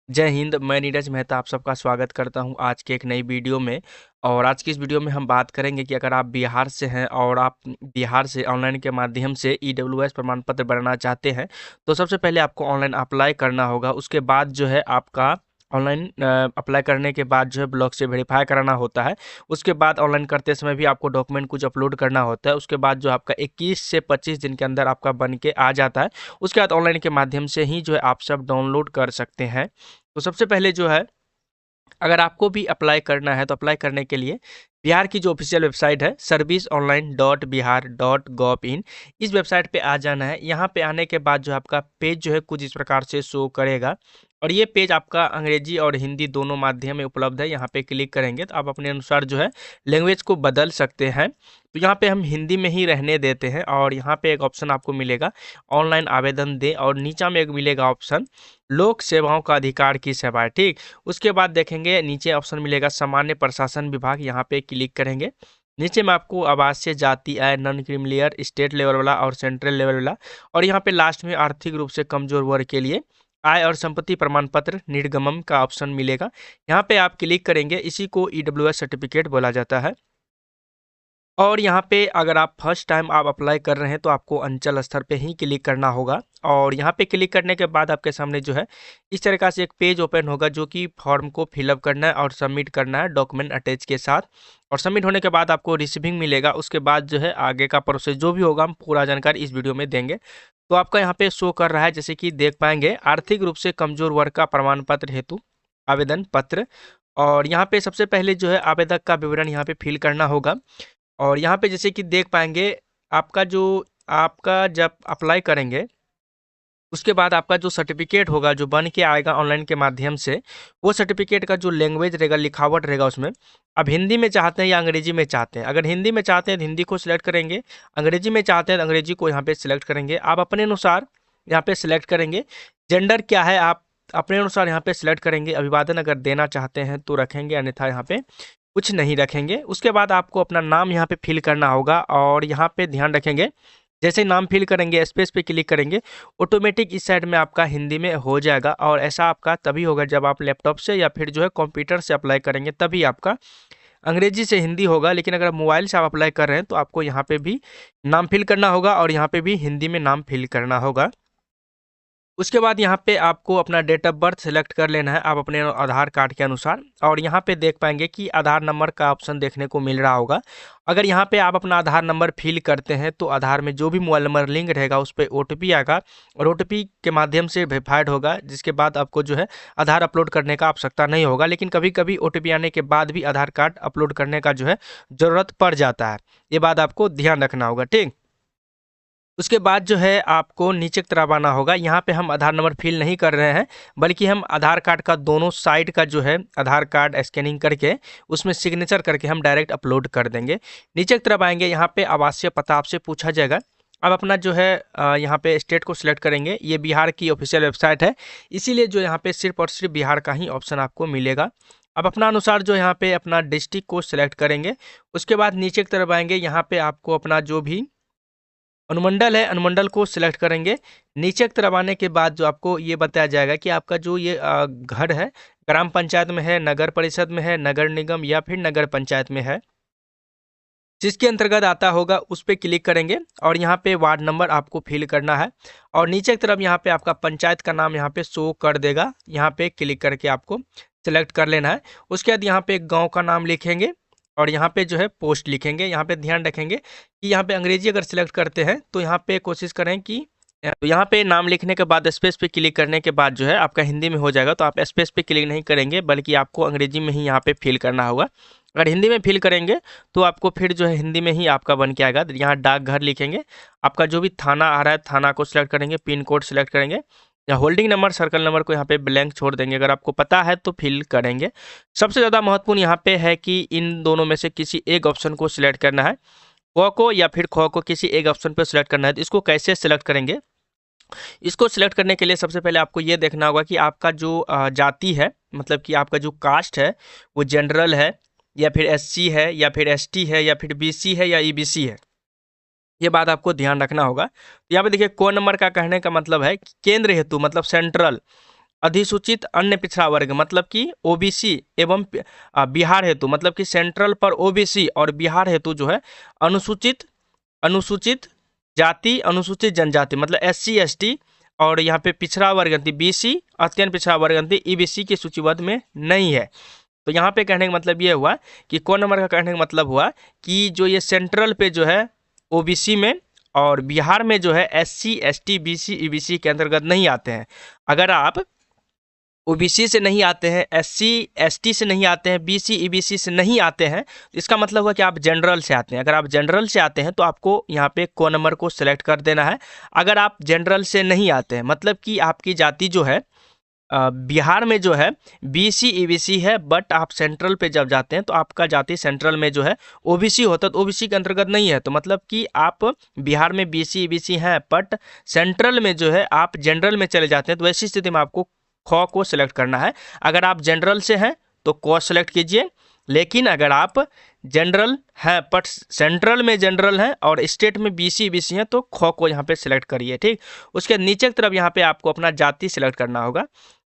जय हिंद। मैं नीरज मेहता आप सबका स्वागत करता हूं आज के एक नई वीडियो में। और आज की इस वीडियो में हम बात करेंगे कि अगर आप बिहार से हैं और आप बिहार से ऑनलाइन के माध्यम से ईडब्ल्यूएस प्रमाण पत्र बनाना चाहते हैं तो सबसे पहले आपको ऑनलाइन अप्लाई करना होगा। उसके बाद जो है आपका ऑनलाइन अप्लाई करने के बाद जो है ब्लॉक से वेरीफाई कराना होता है। उसके बाद ऑनलाइन करते समय भी आपको डॉक्यूमेंट कुछ अपलोड करना होता है। उसके बाद जो आपका 21 से 25 दिन के अंदर आपका बन के आ जाता है। उसके बाद ऑनलाइन के माध्यम से ही जो है आप सब डाउनलोड कर सकते हैं। तो सबसे पहले जो है अगर आपको भी अप्लाई करना है तो अप्लाई करने के लिए बिहार की जो ऑफिशियल वेबसाइट है serviceonline.bihar.gov.in इस वेबसाइट पे आ जाना है। यहाँ पे आने के बाद जो आपका पेज जो है कुछ इस प्रकार से शो करेगा और ये पेज आपका अंग्रेजी और हिंदी दोनों माध्यम में उपलब्ध है। यहाँ पे क्लिक करेंगे तो आप अपने अनुसार जो है लैंग्वेज को बदल सकते हैं। तो यहाँ पे हम हिंदी में ही रहने देते हैं और यहाँ पे एक ऑप्शन आपको मिलेगा ऑनलाइन आवेदन दें और नीचा में एक मिलेगा ऑप्शन लोक सेवाओं का अधिकार की सेवाएं। ठीक, उसके बाद देखेंगे नीचे ऑप्शन मिलेगा सामान्य प्रशासन विभाग, यहाँ पे क्लिक करेंगे। नीचे में आपको आवासीय जाति आय नॉन क्रीमिलियर स्टेट लेवल वाला और सेंट्रल लेवल वाला और यहाँ पे लास्ट में आर्थिक रूप से कमजोर वर्ग के लिए आय और संपत्ति प्रमाण पत्र निर्गमन का ऑप्शन मिलेगा। यहाँ पे आप क्लिक करेंगे, इसी को ईडब्ल्यूएस सर्टिफिकेट बोला जाता है। और यहाँ पे अगर आप फर्स्ट टाइम आप अप्लाई कर रहे हैं तो आपको अंचल स्तर पे ही क्लिक करना होगा और यहाँ पे क्लिक करने के बाद आपके सामने जो है इस तरीका से एक पेज ओपन होगा जो कि फॉर्म को फिलअप करना है और सबमिट करना है डॉक्यूमेंट अटैच के साथ। और सबमिट होने के बाद आपको रिसीविंग मिलेगा। उसके बाद जो है आगे का प्रोसेस जो भी होगा हम पूरा जानकारी इस वीडियो में देंगे। तो आपका यहाँ पे शो कर रहा है जैसे कि देख पाएंगे आर्थिक रूप से कमजोर वर्ग का प्रमाण पत्र हेतु आवेदन पत्र। और यहाँ पे सबसे पहले जो है आवेदक का विवरण यहाँ पे फिल करना होगा। और यहाँ पे जैसे कि देख पाएंगे आपका जो आपका जब अप्लाई करेंगे उसके बाद आपका जो सर्टिफिकेट होगा जो बन के आएगा ऑनलाइन के माध्यम से वो सर्टिफिकेट का जो लैंग्वेज रहेगा लिखावट रहेगा उसमें अब हिंदी में चाहते हैं या अंग्रेजी में चाहते हैं। अगर हिंदी में चाहते हैं तो हिंदी को सिलेक्ट करेंगे, अंग्रेजी में चाहते हैं तो अंग्रेजी को यहाँ पे सिलेक्ट करेंगे। आप अपने अनुसार यहाँ पे सिलेक्ट करेंगे। जेंडर क्या है आप अपने अनुसार यहाँ पे सिलेक्ट करेंगे। अभिवादन अगर देना चाहते हैं तो रखेंगे, अन्यथा यहाँ पे कुछ नहीं रखेंगे। उसके बाद आपको अपना नाम यहाँ पे फिल करना होगा और यहाँ पे ध्यान रखेंगे जैसे नाम फिल करेंगे स्पेस पे क्लिक करेंगे ऑटोमेटिक इस साइड में आपका हिंदी में हो जाएगा। और ऐसा आपका तभी होगा जब आप लैपटॉप से या फिर जो है कंप्यूटर से अप्लाई करेंगे तभी आपका अंग्रेजी से हिंदी होगा। लेकिन अगर मोबाइल से आप अप्लाई कर रहे हैं तो आपको यहाँ पे भी नाम फिल करना होगा और यहाँ पे भी हिंदी में नाम फिल करना होगा। उसके बाद यहाँ पे आपको अपना डेट ऑफ बर्थ सेलेक्ट कर लेना है आप अपने आधार कार्ड के अनुसार। और यहाँ पे देख पाएंगे कि आधार नंबर का ऑप्शन देखने को मिल रहा होगा। अगर यहाँ पे आप अपना आधार नंबर फिल करते हैं तो आधार में जो भी मोबाइल नंबर लिंक रहेगा उस पर ओटीपी आएगा और ओटीपी के माध्यम से वेरीफाइड होगा, जिसके बाद आपको जो है आधार अपलोड करने का आवश्यकता नहीं होगा। लेकिन कभी कभी ओटीपी आने के बाद भी आधार कार्ड अपलोड करने का जो है ज़रूरत पड़ जाता है। ये बात आपको ध्यान रखना होगा। ठीक, उसके बाद जो है आपको नीचे की तरफ आना होगा। यहाँ पे हम आधार नंबर फिल नहीं कर रहे हैं बल्कि हम आधार कार्ड का दोनों साइड का जो है आधार कार्ड स्कैनिंग करके उसमें सिग्नेचर करके हम डायरेक्ट अपलोड कर देंगे। नीचे की तरफ आएंगे, यहाँ पे आवासीय पता आपसे पूछा जाएगा। अब अपना जो है यहाँ पे स्टेट को सिलेक्ट करेंगे। ये बिहार की ऑफिशियल वेबसाइट है इसीलिए जो यहाँ पे सिर्फ और सिर्फ बिहार का ही ऑप्शन आपको मिलेगा। अब अपना अनुसार जो यहाँ पे अपना डिस्ट्रिक्ट को सिलेक्ट करेंगे। उसके बाद नीचे की तरफ आएंगे, यहाँ पे आपको अपना जो भी अनुमंडल है अनुमंडल को सिलेक्ट करेंगे। नीचे की तरफ आने के बाद जो आपको ये बताया जाएगा कि आपका जो ये घर है ग्राम पंचायत में है, नगर परिषद में है, नगर निगम या फिर नगर पंचायत में है, जिसके अंतर्गत आता होगा उस पर क्लिक करेंगे और यहाँ पे वार्ड नंबर आपको फिल करना है। और नीचे की तरफ यहाँ पे आपका पंचायत का नाम यहाँ पे शो कर देगा, यहाँ पे क्लिक करके आपको सिलेक्ट कर लेना है। उसके बाद यहाँ पे गांव का नाम लिखेंगे और यहाँ पे जो है पोस्ट लिखेंगे। यहाँ पे ध्यान रखेंगे कि यहाँ पे अंग्रेजी अगर सिलेक्ट करते हैं तो यहाँ पे कोशिश करें कि तो यहाँ पे नाम लिखने के बाद स्पेस पे क्लिक करने के बाद जो है आपका हिंदी में हो जाएगा। तो आप स्पेस पे क्लिक नहीं करेंगे बल्कि आपको अंग्रेजी में ही यहाँ पे फिल करना होगा। अगर हिंदी में फिल करेंगे तो आपको फिर जो है हिंदी में ही आपका बन के आएगा। यहाँ डाकघर लिखेंगे, आपका जो भी थाना आ रहा है थाना को सिलेक्ट करेंगे, पिन कोड सिलेक्ट करेंगे या होल्डिंग नंबर सर्कल नंबर को यहाँ पे ब्लैंक छोड़ देंगे। अगर आपको पता है तो फिल करेंगे। सबसे ज़्यादा महत्वपूर्ण यहाँ पे है कि इन दोनों में से किसी एक ऑप्शन को सिलेक्ट करना है, क को या फिर ख को किसी एक ऑप्शन पर सिलेक्ट करना है। तो इसको कैसे सिलेक्ट करेंगे, इसको सिलेक्ट करने के लिए सबसे पहले आपको ये देखना होगा कि आपका जो जाति है मतलब कि आपका जो कास्ट है वो जनरल है या फिर एससी है या फिर एसटी है या फिर बीसी है या ईबीसी है। ये बात आपको ध्यान रखना होगा। तो यहाँ पे देखिए क नंबर का कहने का मतलब है कि केंद्र हेतु मतलब सेंट्रल अधिसूचित अन्य पिछड़ा वर्ग मतलब कि ओबीसी एवं बिहार हेतु, मतलब कि सेंट्रल पर ओबीसी और बिहार हेतु जो है अनुसूचित अनुसूचित जाति, अनुसूचित जनजाति मतलब एससी एसटी, और यहाँ पे पिछड़ा वर्ग बीसी, अत्यंत पिछड़ा वर्ग ईबीसी की सूचीबद्ध में नहीं है। तो यहाँ पे कहने का मतलब ये हुआ कि कौन नंबर का कहने का मतलब हुआ कि जो ये सेंट्रल पे जो है ओबीसी में और बिहार में जो है एससी एसटी बीसी ईबीसी के अंतर्गत नहीं आते हैं। अगर आप ओबीसी से नहीं आते हैं, एससी एसटी से नहीं आते हैं, बीसी ईबीसी से नहीं आते हैं, तो इसका मतलब हुआ कि आप जनरल से आते हैं। अगर आप जनरल से आते हैं तो आपको यहाँ पे को नंबर को सिलेक्ट कर देना है। अगर आप जनरल से नहीं आते हैं मतलब कि आपकी जाति जो है बिहार में जो है बीसी ईबीसी है, बट आप सेंट्रल पे जब जाते हैं तो आपका जाति सेंट्रल में जो है ओबीसी होता है, तो ओबीसी के अंतर्गत नहीं है। तो मतलब कि आप बिहार में बीसी ईबीसी हैं बट सेंट्रल में जो है आप जनरल में चले जाते हैं, तो ऐसी स्थिति में आपको ख को सिलेक्ट करना है। अगर आप जनरल से हैं तो क सिलेक्ट कीजिए, लेकिन अगर आप जनरल हैं बट सेंट्रल में जनरल हैं और स्टेट में बीसी बीसी हैं तो ख को यहाँ पे सिलेक्ट करिए। ठीक, उसके नीचे की तरफ यहाँ पे आपको अपना जाति सिलेक्ट करना होगा।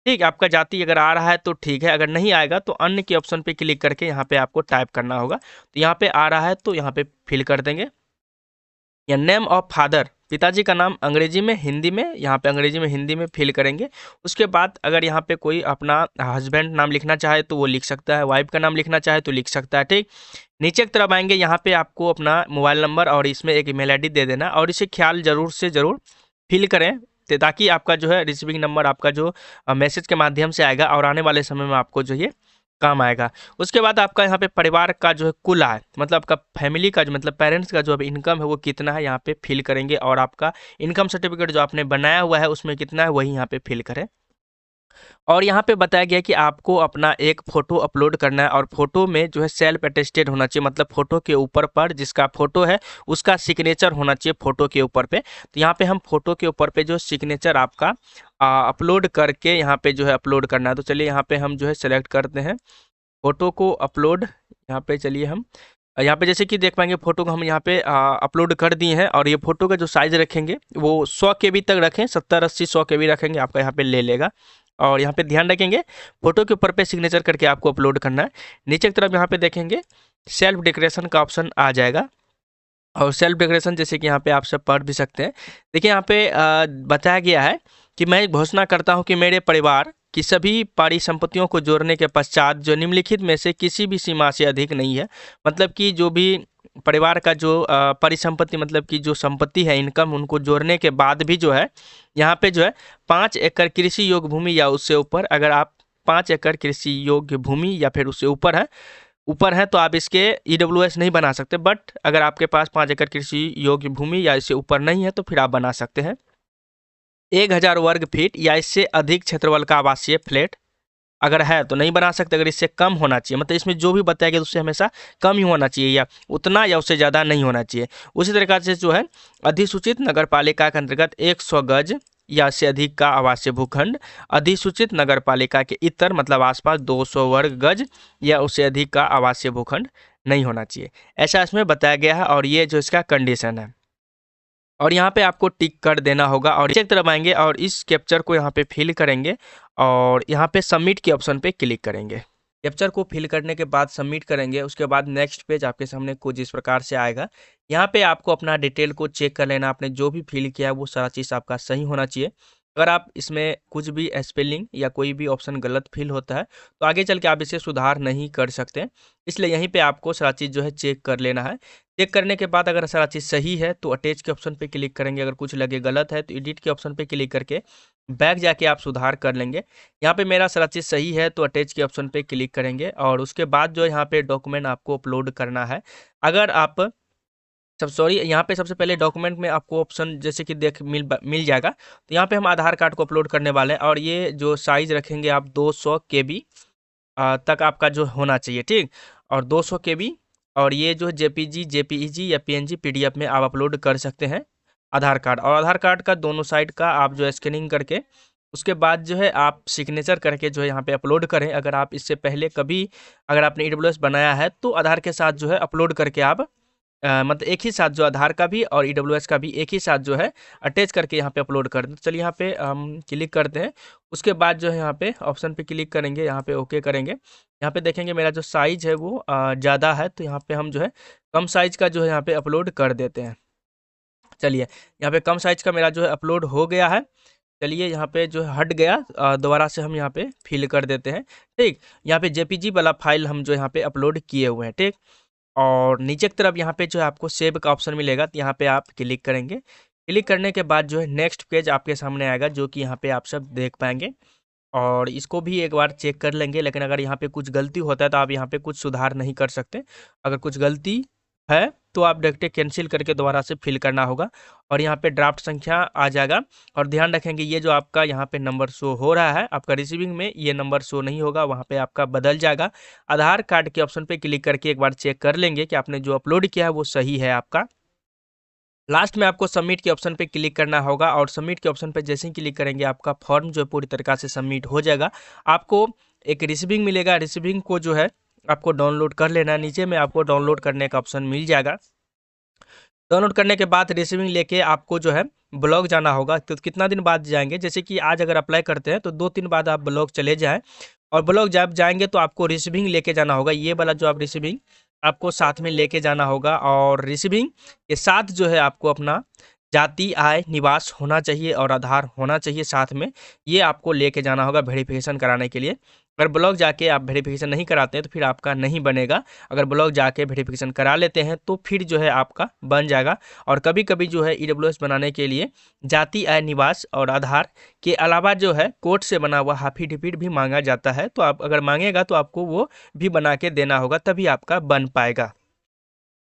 ठीक, आपका जाति अगर आ रहा है तो ठीक है, अगर नहीं आएगा तो अन्य के ऑप्शन पे क्लिक करके यहाँ पे आपको टाइप करना होगा। तो यहाँ पे आ रहा है तो यहाँ पे फिल कर देंगे। या नेम ऑफ फादर, पिताजी का नाम अंग्रेजी में हिंदी में, यहाँ पे अंग्रेजी में हिंदी में फिल करेंगे। उसके बाद अगर यहाँ पे कोई अपना हस्बैंड नाम लिखना चाहे तो वो लिख सकता है, वाइफ का नाम लिखना चाहे तो लिख सकता है। ठीक, नीचे की तरफ आएंगे, यहाँ पे आपको अपना मोबाइल नंबर और इसमें एक ईमेल आईडी दे देना और इसे ख्याल जरूर से ज़रूर फिल करें, ताकि आपका जो है रिसीविंग नंबर आपका जो मैसेज के माध्यम से आएगा और आने वाले समय में आपको जो ये काम आएगा। उसके बाद आपका यहाँ पे परिवार का जो है कुल आय, मतलब आपका फैमिली का जो मतलब पेरेंट्स का जो अब इनकम है वो कितना है यहाँ पे फिल करेंगे, और आपका इनकम सर्टिफिकेट जो आपने बनाया हुआ है उसमें कितना है वही यहाँ पे फिल करें। और यहाँ पे बताया गया कि आपको अपना एक फ़ोटो अपलोड करना है और फोटो में जो है सेल्फ अटेस्टेड होना चाहिए, मतलब फ़ोटो के ऊपर पर जिसका फ़ोटो है उसका सिग्नेचर होना चाहिए फ़ोटो के ऊपर पे। तो यहाँ पे हम फ़ोटो के ऊपर पे जो सिग्नेचर आपका अपलोड करके यहाँ पे जो है अपलोड करना है। तो चलिए यहाँ पे हम जो है सेलेक्ट करते हैं फ़ोटो को अपलोड। यहाँ पे चलिए हम यहाँ पे जैसे कि देख पाएंगे फ़ोटो को हम यहाँ पे अपलोड कर दिए हैं, और ये फ़ोटो का जो साइज़ रखेंगे वो 100 KB तक रखें, 70-80 100 KB रखेंगे, आपका यहाँ पे ले लेगा। और यहाँ पे ध्यान रखेंगे फोटो के ऊपर पे सिग्नेचर करके आपको अपलोड करना है। नीचे की तरफ यहाँ पे देखेंगे सेल्फ डेकोरेशन का ऑप्शन आ जाएगा, और सेल्फ डेकोरेशन जैसे कि यहाँ पे आप सब पढ़ भी सकते हैं। देखिए यहाँ पे बताया गया है कि मैं घोषणा करता हूँ कि मेरे परिवार की सभी परिसंपत्तियों को जोड़ने के पश्चात जो निम्नलिखित में से किसी भी सीमा से अधिक नहीं है, मतलब कि जो भी परिवार का जो परिसंपत्ति मतलब कि जो संपत्ति है इनकम, उनको जोड़ने के बाद भी जो है यहाँ पे जो है 5 एकड़ कृषि योग्य भूमि या उससे ऊपर, अगर आप 5 एकड़ कृषि योग्य भूमि या फिर उससे ऊपर है तो आप इसके ईडब्ल्यूएस नहीं बना सकते, बट अगर आपके पास 5 एकड़ कृषि योग्य भूमि या इससे ऊपर नहीं है तो फिर आप बना सकते हैं। 1000 वर्ग फीट या इससे अधिक क्षेत्रफल का आवासीय फ्लैट अगर है तो नहीं बना सकते, अगर इससे कम होना चाहिए, मतलब इसमें जो भी बताया गया उससे हमेशा कम ही होना चाहिए, या उतना या उससे ज़्यादा नहीं होना चाहिए। उसी तरीके से जो है अधिसूचित नगर पालिका के अंतर्गत 100 गज या से अधिक का आवासीय भूखंड, अधिसूचित नगर पालिका के इतर मतलब आसपास 200 वर्ग गज या उससे अधिक का आवासीय भूखंड नहीं होना चाहिए, ऐसा इसमें बताया गया है। और ये जो इसका कंडीशन है, और यहाँ पे आपको टिक कर देना होगा, और नीचे की तरफ आएंगे और इस कैप्चर को यहाँ पे फिल करेंगे और यहाँ पे सबमिट के ऑप्शन पे क्लिक करेंगे। कैप्चर को फिल करने के बाद सबमिट करेंगे, उसके बाद नेक्स्ट पेज आपके सामने कुछ इस प्रकार से आएगा। यहाँ पे आपको अपना डिटेल को चेक कर लेना, आपने जो भी फिल किया है वो सारा चीज़ आपका सही होना चाहिए। अगर आप इसमें कुछ भी स्पेलिंग या कोई भी ऑप्शन गलत फिल होता है तो आगे चल के आप इसे सुधार नहीं कर सकते, इसलिए यहीं पे आपको सारा चीज़ जो है चेक कर लेना है। चेक करने के बाद अगर सारा चीज़ सही है तो अटैच के ऑप्शन पे क्लिक करेंगे, अगर कुछ लगे गलत है तो एडिट के ऑप्शन पे क्लिक करके बैक जाके आप सुधार कर लेंगे। यहाँ पे मेरा सारा चीज़ सही है तो अटैच के ऑप्शन पे क्लिक करेंगे, और उसके बाद जो यहाँ पे डॉक्यूमेंट आपको अपलोड करना है। अगर आप यहाँ पे सबसे पहले डॉक्यूमेंट में आपको ऑप्शन जैसे कि मिल जाएगा, तो यहाँ पे हम आधार कार्ड को अपलोड करने वाले हैं, और ये जो साइज़ रखेंगे आप 200 KB तक आपका जो होना चाहिए। ठीक, और 200 KB, और ये जो जेपीजी जेपीईजी या पीएनजी पीडीएफ में आप अपलोड कर सकते हैं आधार कार्ड, और आधार कार्ड का दोनों साइड का आप जो है स्कैनिंग करके उसके बाद जो है आप सिग्नेचर करके जो है यहाँ पे अपलोड करें। अगर आप इससे पहले कभी अगर आपने ईडब्ल्यूएस बनाया है तो आधार के साथ जो है अपलोड करके आप मतलब एक ही साथ जो आधार का भी और ईडब्ल्यूएस का भी एक ही साथ जो है अटैच करके यहाँ पे अपलोड कर दें। तो चलिए यहाँ पे हम क्लिक करते हैं। उसके बाद जो है यहाँ पे ऑप्शन पे क्लिक करेंगे, यहाँ पे ओके करेंगे। यहाँ पे देखेंगे मेरा जो साइज़ है वो ज़्यादा है, तो यहाँ पे हम जो है कम साइज़ का जो है यहाँ पे अपलोड कर देते हैं। चलिए यहाँ पे कम साइज़ का मेरा जो है अपलोड हो गया है। चलिए यहाँ पे जो है हट गया, दोबारा से हम यहाँ पे फिल कर देते हैं। ठीक, यहाँ पे जेपीजी वाला फाइल हम जो यहाँ पे अपलोड किए हुए हैं। ठीक, और नीचे की तरफ यहाँ पे जो है आपको सेव का ऑप्शन मिलेगा, तो यहाँ पे आप क्लिक करेंगे। क्लिक करने के बाद जो है नेक्स्ट पेज आपके सामने आएगा, जो कि यहाँ पे आप सब देख पाएंगे। और इसको भी एक बार चेक कर लेंगे, लेकिन अगर यहाँ पे कुछ गलती होता है तो आप यहाँ पे कुछ सुधार नहीं कर सकते। अगर कुछ गलती है तो आप डायरेक्ट कैंसिल करके दोबारा से फिल करना होगा और यहाँ पे ड्राफ्ट संख्या आ जाएगा। और ध्यान रखेंगे ये जो आपका यहाँ पे नंबर शो हो रहा है आपका रिसीविंग में, ये नंबर शो नहीं होगा, वहाँ पे आपका बदल जाएगा। आधार कार्ड के ऑप्शन पे क्लिक करके एक बार चेक कर लेंगे कि आपने जो अपलोड किया है वो सही है आपका। लास्ट में आपको सबमिट के ऑप्शन पे क्लिक करना होगा और सबमिट के ऑप्शन पे जैसे ही क्लिक करेंगे आपका फॉर्म जो है पूरी तरीके से सबमिट हो जाएगा। आपको एक रिसीविंग मिलेगा, रिसीविंग को जो है आपको डाउनलोड कर लेना है। नीचे में आपको डाउनलोड करने का ऑप्शन मिल जाएगा। डाउनलोड करने के बाद रिसीविंग लेके आपको जो है ब्लॉक जाना होगा। तो कितना दिन बाद जाएंगे, जैसे कि आज अगर अप्लाई करते हैं तो 2-3 बाद आप ब्लॉक चले जाएँ और ब्लॉक जब जाएंगे तो आपको रिसीविंग लेके जाना होगा। ये वाला जो आप रिसीविंग आपको साथ में लेके जाना होगा और रिसीविंग के साथ जो है आपको अपना जाति, आय, निवास होना चाहिए और आधार होना चाहिए साथ में। ये आपको लेके जाना होगा वेरिफिकेशन कराने के लिए। अगर ब्लॉक जाके आप वेरिफिकेशन नहीं कराते हैं तो फिर आपका नहीं बनेगा। अगर ब्लॉक जाके वेरिफिकेशन करा लेते हैं तो फिर जो है आपका बन जाएगा। और कभी-कभी जो है ईडब्ल्यूएस बनाने के लिए जाति, आय, निवास और आधार के अलावा जो है कोर्ट से बना हुआ एफिडेविट भी मांगा जाता है। तो आप अगर मांगेगा तो आपको वो भी बना के देना होगा, तभी आपका बन पाएगा।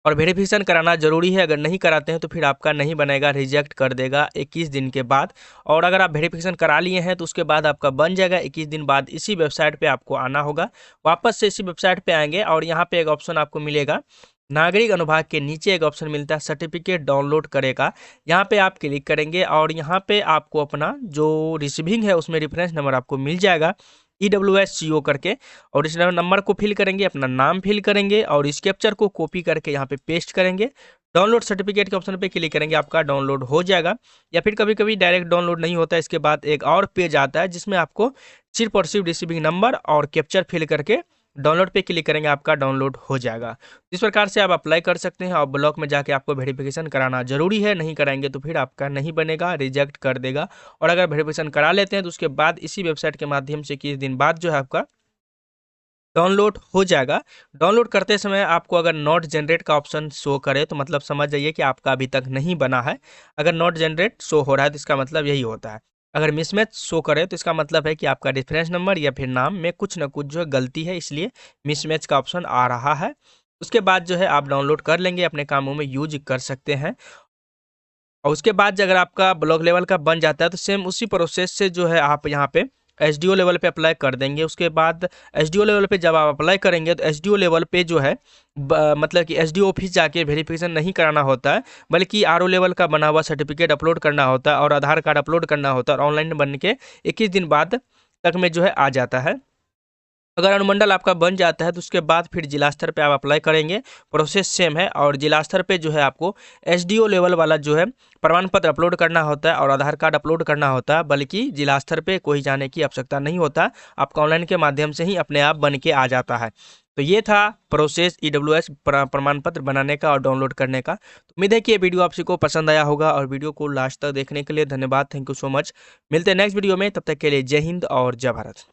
और वेरिफिकेशन कराना ज़रूरी है, अगर नहीं कराते हैं तो फिर आपका नहीं बनेगा, रिजेक्ट कर देगा 21 दिन के बाद। और अगर आप वेरिफिकेशन करा लिए हैं तो उसके बाद आपका बन जाएगा। 21 दिन बाद इसी वेबसाइट पे आपको आना होगा। वापस से इसी वेबसाइट पे आएंगे और यहाँ पे एक ऑप्शन आपको मिलेगा, नागरिक अनुभाग के नीचे एक ऑप्शन मिलता है सर्टिफिकेट डाउनलोड करेगा। यहाँ पे आप क्लिक करेंगे और यहाँ पे आपको अपना जो रिसीविंग है उसमें रेफरेंस नंबर आपको मिल जाएगा EWSCO करके, और इस नंबर को फिल करेंगे, अपना नाम फिल करेंगे और इस कैप्चर को कॉपी करके यहाँ पे पेस्ट करेंगे। डाउनलोड सर्टिफिकेट के ऑप्शन पे क्लिक करेंगे, आपका डाउनलोड हो जाएगा। या फिर कभी कभी डायरेक्ट डाउनलोड नहीं होता है, इसके बाद एक और पेज आता है जिसमें आपको सिर्फ और सिर्फ रिसीविंग नंबर और कैप्चर फिल करके डाउनलोड पे क्लिक करेंगे, आपका डाउनलोड हो जाएगा। इस प्रकार से आप अप्लाई कर सकते हैं और ब्लॉक में जाके आपको वेरिफिकेशन कराना जरूरी है, नहीं कराएंगे तो फिर आपका नहीं बनेगा, रिजेक्ट कर देगा। और अगर वेरिफिकेशन करा लेते हैं तो उसके बाद इसी वेबसाइट के माध्यम से 21 दिन बाद जो है आपका डाउनलोड हो जाएगा। डाउनलोड करते समय आपको अगर नॉट जनरेट का ऑप्शन शो करे तो मतलब समझ जाइए कि आपका अभी तक नहीं बना है। अगर नॉट जनरेट शो हो रहा है तो इसका मतलब यही होता है। अगर मिसमैच शो करे तो इसका मतलब है कि आपका रेफरेंस नंबर या फिर नाम में कुछ ना कुछ जो है गलती है, इसलिए मिसमैच का ऑप्शन आ रहा है। उसके बाद जो है आप डाउनलोड कर लेंगे, अपने कामों में यूज कर सकते हैं। और उसके बाद जो अगर आपका ब्लॉक लेवल का बन जाता है तो सेम उसी प्रोसेस से जो है आप यहाँ पे एसडीओ लेवल पे अप्लाई कर देंगे। उसके बाद एसडीओ लेवल पे जब आप अप्लाई करेंगे तो एसडीओ लेवल पे जो है मतलब कि एसडीओ ऑफिस जाके वेरिफिकेशन नहीं कराना होता है, बल्कि आरओ लेवल का बना हुआ सर्टिफिकेट अपलोड करना होता है और आधार कार्ड अपलोड करना होता है और ऑनलाइन बन के 21 दिन बाद तक में जो है आ जाता है। अगर अनुमंडल आपका बन जाता है तो उसके बाद फिर जिला स्तर पे आप अप्लाई करेंगे, प्रोसेस सेम है। और जिला स्तर पे जो है आपको एसडीओ लेवल वाला जो है प्रमाण पत्र अपलोड करना होता है और आधार कार्ड अपलोड करना होता है, बल्कि जिला स्तर पे कोई जाने की आवश्यकता नहीं होता, आपका ऑनलाइन के माध्यम से ही अपने आप बन के आ जाता है। तो ये था प्रोसेस ईडब्ल्यूएस प्रमाण पत्र बनाने का और डाउनलोड करने का। तो उम्मीद है कि ये वीडियो आप को पसंद आया होगा और वीडियो को लास्ट तक देखने के लिए धन्यवाद, थैंक यू सो मच। मिलते हैं नेक्स्ट वीडियो में, तब तक के लिए जय हिंद और जय भारत।